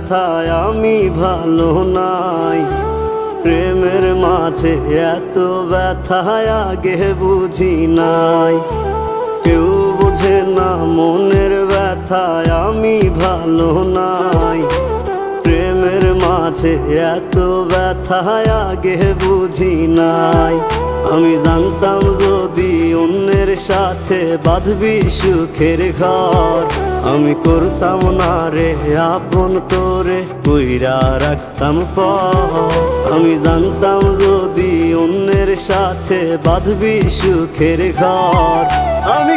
ব্যথায় আমি ভালো নাই। প্রেমের মাঝে এত ব্যথায় আগে বুঝি নাই। কেউ বোঝে না মনের ব্যথায় আমি ভালো নাই। প্রেমের মাঝে এত ব্যথায় আগে বুঝি নাই। আমি জানতাম যদি অন্যের সাথে বাঁধবি সুখের ঘর, আমি করতাম না রে আপন তোরে কইরা রাখতাম পর। আমি জানতাম যদি অন্যের সাথে বাঁধবি সুখের ঘর, আমি